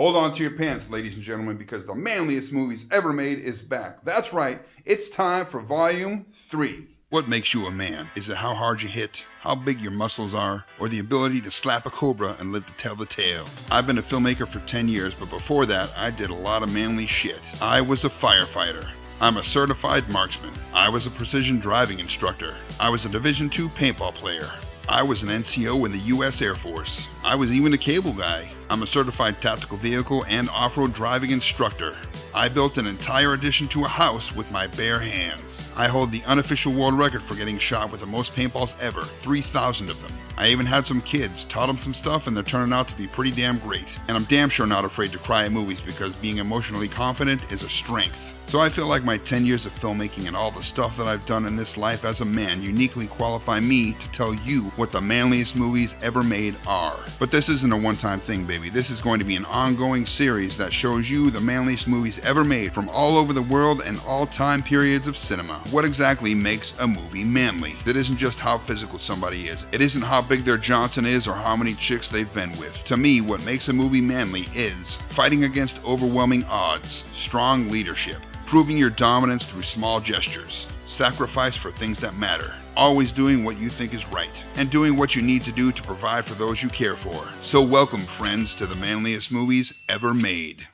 Hold on to your pants, ladies and gentlemen, because the manliest movies ever made is back. That's right, it's time for Volume 3. What makes you a man? Is it how hard you hit, how big your muscles are, or the ability to slap a cobra and live to tell the tale? I've been a filmmaker for 10 years, but before that, I did a lot of manly shit. I was a firefighter. I'm a certified marksman. I was a precision driving instructor. I was a Division II paintball player. I was an NCO in the U.S. Air Force. I was even a cable guy. I'm a certified tactical vehicle and off-road driving instructor. I built an entire addition to a house with my bare hands. I hold the unofficial world record for getting shot with the most paintballs ever, 3,000 of them. I even had some kids, taught them some stuff, and they're turning out to be pretty damn great. And I'm damn sure not afraid to cry at movies because being emotionally confident is a strength. So I feel like my 10 years of filmmaking and all the stuff that I've done in this life as a man uniquely qualify me to tell you what the manliest movies ever made are. But this isn't a one-time thing, baby. This is going to be an ongoing series that shows you the manliest movies ever made from all over the world and all time periods of cinema. What exactly makes a movie manly? That isn't just how physical somebody is. It isn't how big their Johnson is or how many chicks they've been with. To me, what makes a movie manly is fighting against overwhelming odds, strong leadership, proving your dominance through small gestures, sacrifice for things that matter, always doing what you think is right, and doing what you need to do to provide for those you care for. So welcome, friends, to the manliest movies ever made.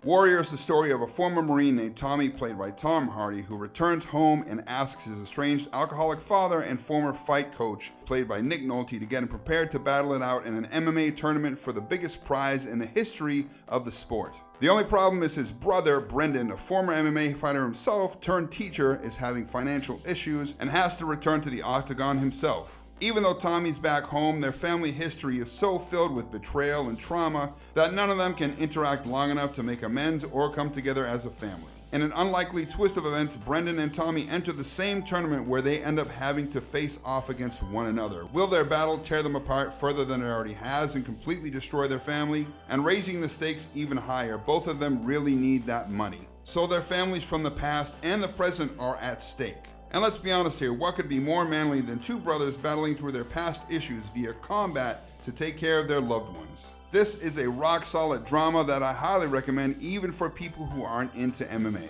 Warrior is the story of a former Marine named Tommy, played by Tom Hardy, who returns home and asks his estranged alcoholic father and former fight coach, played by Nick Nolte, to get him prepared to battle it out in an MMA tournament for the biggest prize in the history of the sport. The only problem is his brother, Brendan, a former MMA fighter himself turned teacher, is having financial issues and has to return to the octagon himself. Even though Tommy's back home, their family history is so filled with betrayal and trauma that none of them can interact long enough to make amends or come together as a family. In an unlikely twist of events, Brendan and Tommy enter the same tournament where they end up having to face off against one another. Will their battle tear them apart further than it already has and completely destroy their family? And raising the stakes even higher, both of them really need that money. So their families from the past and the present are at stake. And let's be honest here, what could be more manly than two brothers battling through their past issues via combat to take care of their loved ones? This is a rock-solid drama that I highly recommend even for people who aren't into MMA.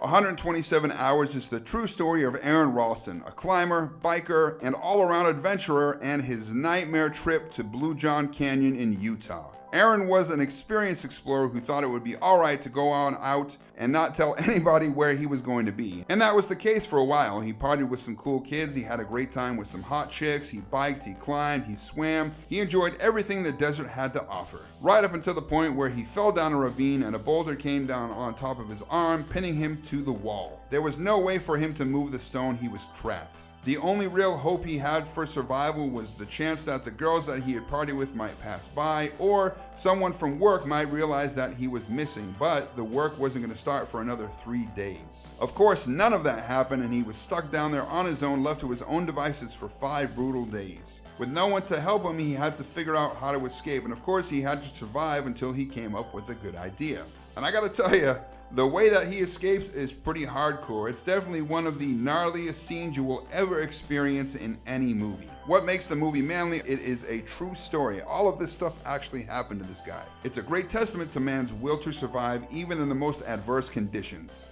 "127 Hours" is the true story of Aaron Ralston, a climber, biker, and all-around adventurer, and his nightmare trip to Blue John Canyon in Utah. Aaron was an experienced explorer who thought it would be alright to go on out and not tell anybody where he was going to be. And that was the case for a while. He partied with some cool kids, he had a great time with some hot chicks, he biked, he climbed, he swam, he enjoyed everything the desert had to offer. Right up until the point where he fell down a ravine and a boulder came down on top of his arm, pinning him to the wall. There was no way for him to move the stone, he was trapped. The only real hope he had for survival was the chance that the girls that he had partied with might pass by, or someone from work might realize that he was missing, but the work wasn't going to start for another 3 days. Of course, none of that happened, and he was stuck down there on his own, left to his own devices for 5 brutal days. With no one to help him, he had to figure out how to escape, and of course he had to survive until he came up with a good idea. And I gotta tell you, the way that he escapes is pretty hardcore. It's definitely one of the gnarliest scenes you will ever experience in any movie. What makes the movie manly? It is a true story. All of this stuff actually happened to this guy. It's a great testament to man's will to survive even in the most adverse conditions.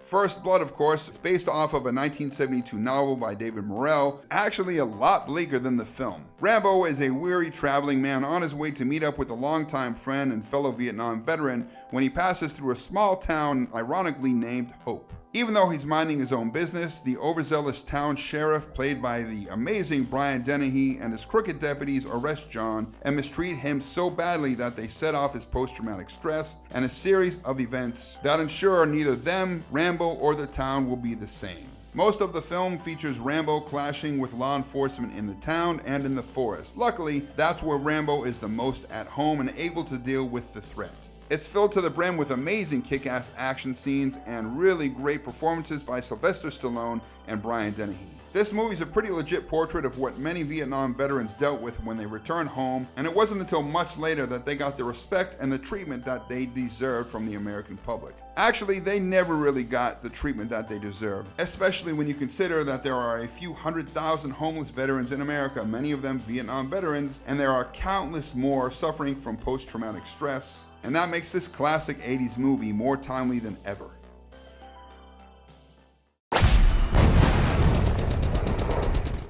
First Blood, of course, is based off of a 1972 novel by David Morrell, actually a lot bleaker than the film. Rambo is a weary traveling man on his way to meet up with a longtime friend and fellow Vietnam veteran when he passes through a small town ironically named Hope. Even though he's minding his own business, the overzealous town sheriff, played by the amazing Brian Dennehy, and his crooked deputies arrest John and mistreat him so badly that they set off his post-traumatic stress and a series of events that ensure neither them, Rambo, or the town will be the same. Most of the film features Rambo clashing with law enforcement in the town and in the forest. Luckily, that's where Rambo is the most at home and able to deal with the threat. It's filled to the brim with amazing kick-ass action scenes and really great performances by Sylvester Stallone and Brian Dennehy. This movie's a pretty legit portrait of what many Vietnam veterans dealt with when they returned home, and it wasn't until much later that they got the respect and the treatment that they deserved from the American public. Actually, they never really got the treatment that they deserved, especially when you consider that there are a few 100,000 homeless veterans in America, many of them Vietnam veterans, and there are countless more suffering from post-traumatic stress, and that makes this classic 80s movie more timely than ever.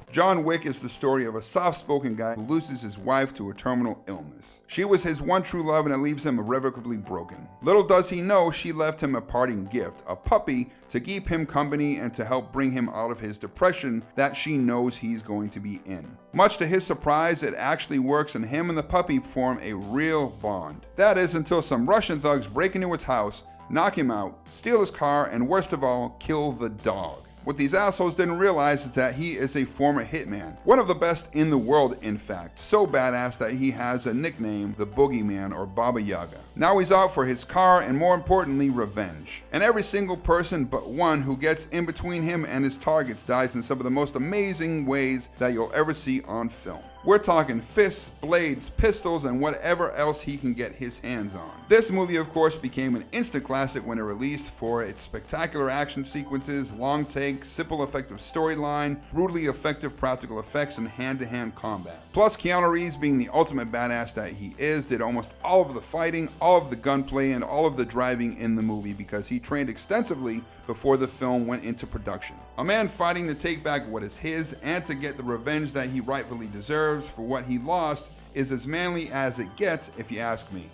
John Wick is the story of a soft-spoken guy who loses his wife to a terminal illness. She was his one true love and it leaves him irrevocably broken. Little does he know she left him a parting gift, a puppy, to keep him company and to help bring him out of his depression that she knows he's going to be in. Much to his surprise, it actually works and him and the puppy form a real bond. That is until some Russian thugs break into his house, knock him out, steal his car, and worst of all, kill the dog. What these assholes didn't realize is that he is a former hitman. One of the best in the world, in fact. So badass that he has a nickname, the Boogeyman or Baba Yaga. Now he's out for his car and more importantly, revenge. And every single person but one who gets in between him and his targets dies in some of the most amazing ways that you'll ever see on film. We're talking fists, blades, pistols, and whatever else he can get his hands on. This movie, of course, became an instant classic when it released for its spectacular action sequences, long takes, simple effective storyline, brutally effective practical effects, and hand-to-hand combat. Plus, Keanu Reeves, being the ultimate badass that he is, did almost all of the fighting, all of the gunplay, and all of the driving in the movie because he trained extensively before the film went into production. A man fighting to take back what is his and to get the revenge that he rightfully deserves for what he lost is as manly as it gets, if you ask me.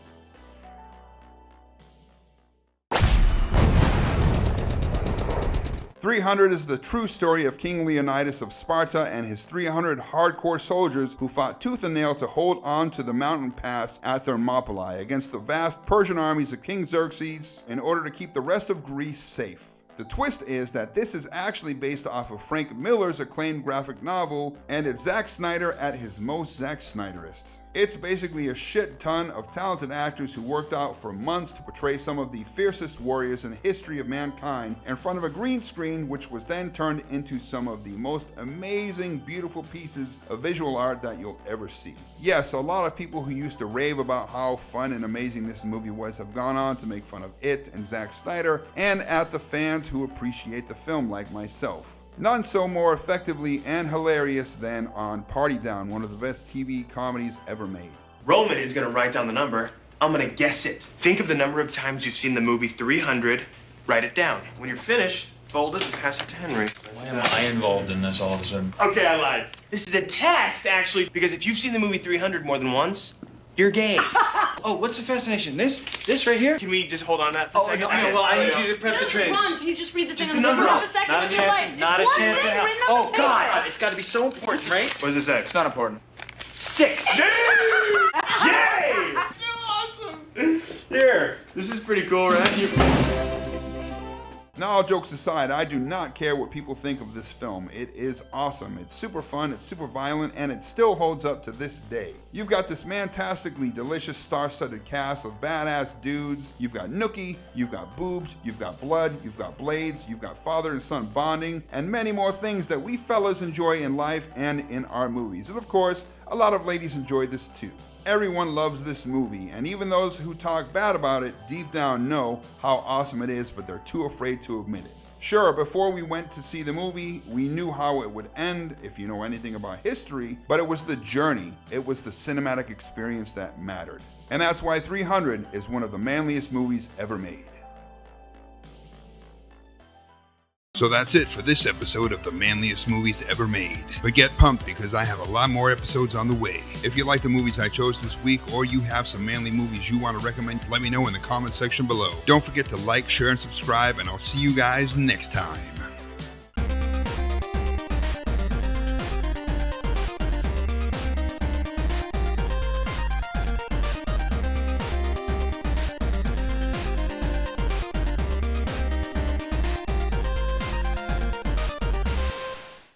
"300 is the true story of King Leonidas of Sparta and his 300 hardcore soldiers who fought tooth and nail to hold on to the mountain pass at Thermopylae against the vast Persian armies of King Xerxes in order to keep the rest of Greece safe. The twist is that this is actually based off of Frank Miller's acclaimed graphic novel, and it's Zack Snyder at his most Zack Snyderist. It's basically a shit ton of talented actors who worked out for months to portray some of the fiercest warriors in the history of mankind in front of a green screen, which was then turned into some of the most amazing, beautiful pieces of visual art that you'll ever see. Yes, a lot of people who used to rave about how fun and amazing this movie was have gone on to make fun of it and Zack Snyder, and at the fans who appreciate the film like myself. None so more effectively and hilarious than on Party Down, one of the best TV comedies ever made. Roman is going to write down the number. I'm going to guess it. Think of the number of times you've seen the movie 300. Write it down. When you're finished, fold it and pass it to Henry. Why am I involved in this all of a sudden? Okay, I lied. This is a test, actually, because if you've seen the movie 300 more than once, you're gay. Oh, what's the fascination? This right here? Can we just hold on to that for a second? No, well, I need you to prep the trace. Ron, can you just read the thing Just on the the number. paper for a second? Not a chance. Not a chance in hell. Oh God! It's got to be so important, right? What does it say? It's not important. 6. Yay! So awesome! Here, this is pretty cool, right? Now, all jokes aside, I do not care what people think of this film. It is awesome. It's super fun, it's super violent, and it still holds up to this day. You've got this fantastically delicious star-studded cast of badass dudes. You've got Nookie, you've got boobs, you've got blood, you've got blades, you've got father and son bonding, and many more things that we fellas enjoy in life and in our movies. And of course, a lot of ladies enjoy this too. Everyone loves this movie, and even those who talk bad about it deep down know how awesome it is, but they're too afraid to admit it. Sure, before we went to see the movie, we knew how it would end, if you know anything about history, but it was the journey, it was the cinematic experience that mattered. And that's why 300 is one of the manliest movies ever made. So that's it for this episode of the manliest movies ever made. But get pumped because I have a lot more episodes on the way. If you like the movies I chose this week or you have some manly movies you want to recommend, let me know in the comment section below. Don't forget to like, share, and subscribe, and I'll see you guys next time.